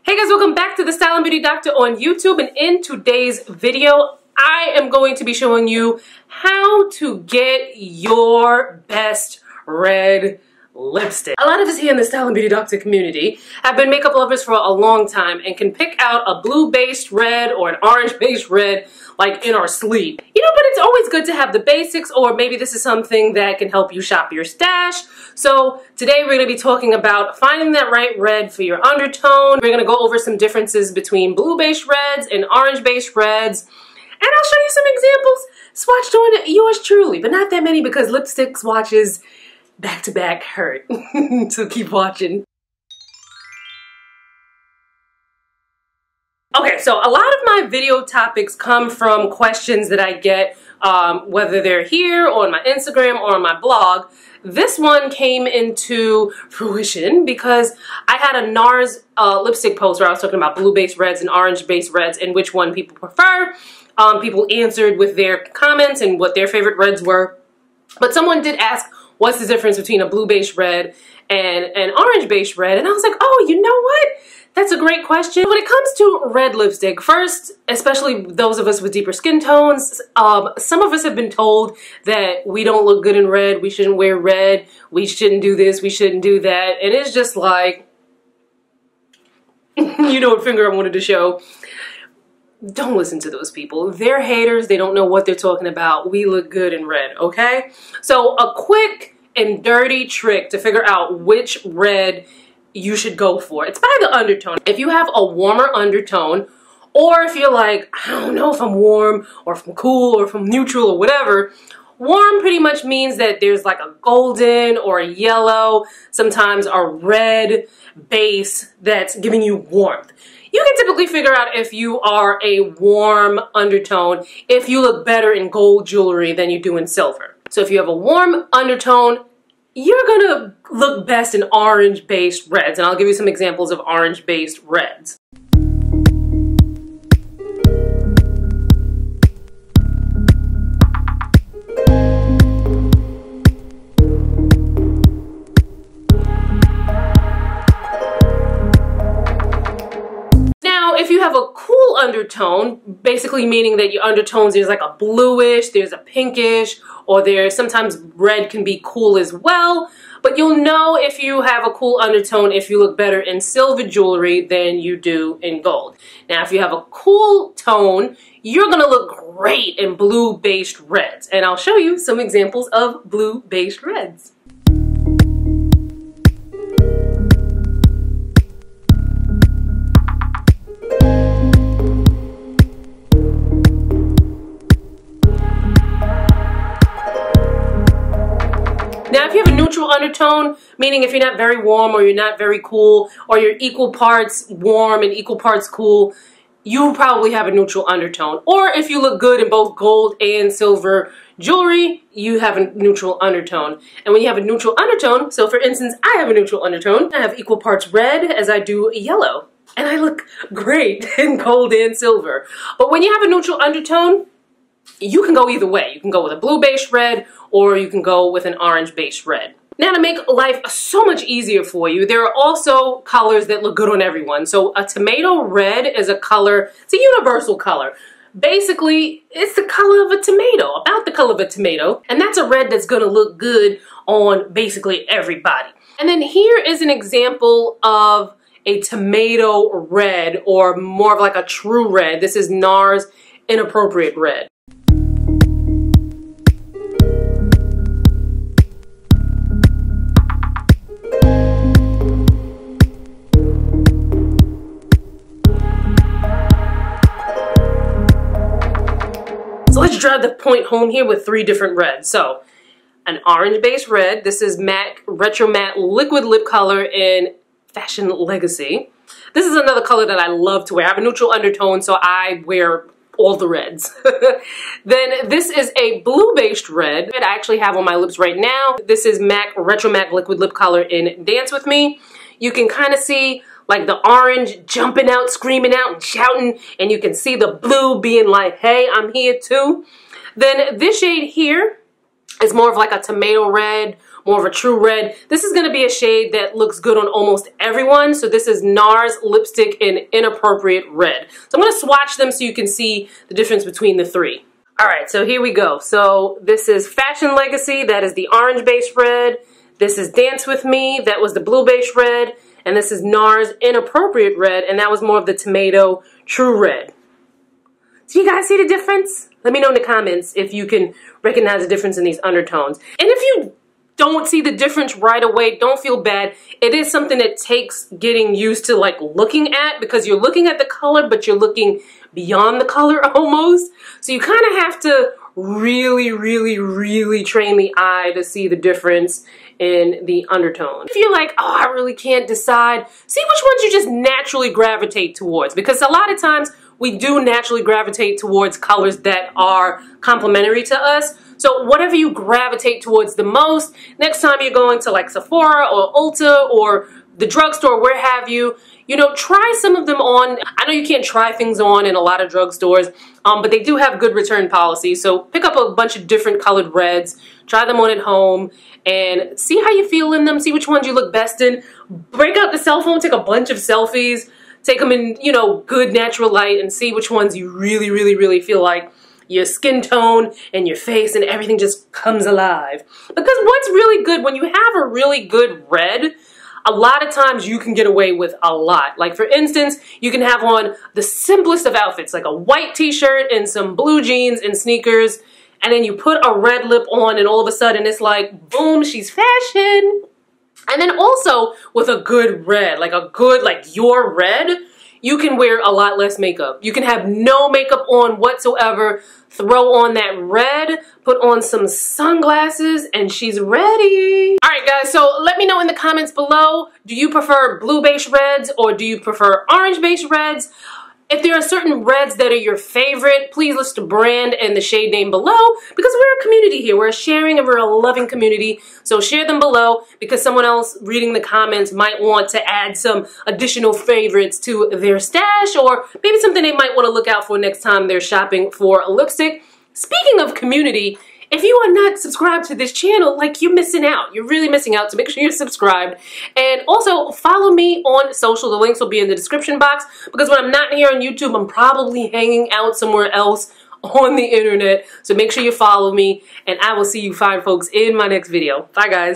Hey guys, welcome back to the Style and Beauty Doctor on YouTube, and in today's video I am going to be showing you how to get your best red lipstick. A lot of us here in the Style and Beauty Doctor community have been makeup lovers for a long time and can pick out a blue based red or an orange based red like in our sleep. You know, but it's always good to have the basics, or maybe this is something that can help you shop your stash. So today we're going to be talking about finding that right red for your undertone. We're going to go over some differences between blue based reds and orange based reds. And I'll show you some examples swatched on yours truly, but not that many because lipstick swatches back to back hurt. So keep watching. Okay, so a lot of my video topics come from questions that I get, whether they're here or on my Instagram or on my blog. This one came into fruition because I had a NARS lipstick post where I was talking about blue-based reds and orange-based reds and which one people prefer. People answered with their comments and what their favorite reds were. But someone did ask, what's the difference between a blue-based red and an orange-based red? And I was like, oh, you know what? That's a great question. When it comes to red lipstick, first, especially those of us with deeper skin tones, some of us have been told that we don't look good in red, we shouldn't wear red, we shouldn't do this, we shouldn't do that. And it's just like, you know what finger I wanted to show. Don't listen to those people. They're haters. They don't know what they're talking about. We look good in red, okay? So a quick and dirty trick to figure out which red you should go for. It's by the undertone. If you have a warmer undertone, or if you're like, I don't know if I'm warm or if I'm cool or if I'm neutral or whatever, warm pretty much means that there's like a golden or a yellow, sometimes a red base that's giving you warmth. You can typically figure out if you are a warm undertone if you look better in gold jewelry than you do in silver. So if you have a warm undertone, you're gonna look best in orange-based reds, and I'll give you some examples of orange-based reds. If you have a cool undertone, basically meaning that your undertones, there's like a bluish, there's a pinkish, or there's sometimes red can be cool as well, but you'll know if you have a cool undertone if you look better in silver jewelry than you do in gold. Now, if you have a cool tone, you're gonna look great in blue-based reds, and I'll show you some examples of blue-based reds. Now, if you have a neutral undertone, meaning if you're not very warm or you're not very cool, or you're equal parts warm and equal parts cool, you probably have a neutral undertone. Or if you look good in both gold and silver jewelry, you have a neutral undertone. And when you have a neutral undertone, so for instance, I have a neutral undertone, I have equal parts red as I do yellow. And I look great in gold and silver. But when you have a neutral undertone, you can go either way. You can go with a blue-based red, or you can go with an orange-based red. Now, to make life so much easier for you, there are also colors that look good on everyone. So a tomato red is a color, it's a universal color. Basically, it's the color of a tomato, about the color of a tomato, and that's a red that's gonna look good on basically everybody. And then here is an example of a tomato red, or more of like a true red. This is NARS Inappropriate Red. So let's drive the point home here with three different reds. So an orange-based red. This is matte, retro matte liquid lip color in Fashion Legacy. This is another color that I love to wear. I have a neutral undertone, so I wear all the reds. Then this is a blue-based red that I actually have on my lips right now. This is MAC retro matte liquid lip color in Dance With Me. You can kind of see like the orange jumping out, screaming out, and shouting, and you can see the blue being like, hey, I'm here too. Then this shade here is more of like a tomato red, more of a true red. This is going to be a shade that looks good on almost everyone. So this is NARS Lipstick in Inappropriate Red. So I'm going to swatch them so you can see the difference between the three. All right, so here we go. So this is Fashion Legacy. That is the orange base red. This is Dance With Me. That was the blue base red. And this is NARS Inappropriate Red. And that was more of the tomato true red. Do you guys see the difference? Let me know in the comments if you can recognize the difference in these undertones. And if you don't see the difference right away, don't feel bad. It is something that takes getting used to like looking at, because you're looking at the color, but you're looking beyond the color almost. So you kind of have to really, really, really train the eye to see the difference in the undertone. If you're like, oh, I really can't decide, see which ones you just naturally gravitate towards, because a lot of times we do naturally gravitate towards colors that are complementary to us. So whatever you gravitate towards the most, next time you're going to like Sephora or Ulta or the drugstore, where have you, you know, try some of them on. I know you can't try things on in a lot of drugstores, but they do have good return policies. So pick up a bunch of different colored reds, try them on at home, and see how you feel in them, see which ones you look best in. Break out the cell phone, take a bunch of selfies, take them in, you know, good natural light, and see which ones you really, really, really feel like your skin tone and your face and everything just comes alive. Because what's really good, when you have a really good red, a lot of times you can get away with a lot. Like for instance, you can have on the simplest of outfits, like a white t-shirt and some blue jeans and sneakers, and then you put a red lip on and all of a sudden it's like, boom, she's fashion. And then also with a good red, like a good, like your red, you can wear a lot less makeup. You can have no makeup on whatsoever, throw on that red, put on some sunglasses, and she's ready. All right, guys, so let me know in the comments below, do you prefer blue base reds or do you prefer orange base reds? If there are certain reds that are your favorite, please list the brand and the shade name below, because we're a community here. We're a sharing and we're a loving community. So share them below, because someone else reading the comments might want to add some additional favorites to their stash, or maybe something they might want to look out for next time they're shopping for a lipstick. Speaking of community, if you are not subscribed to this channel, like, you're missing out. You're really missing out, so make sure you're subscribed. And also, follow me on social. The links will be in the description box, because when I'm not here on YouTube, I'm probably hanging out somewhere else on the internet. So make sure you follow me, and I will see you fine folks in my next video. Bye, guys.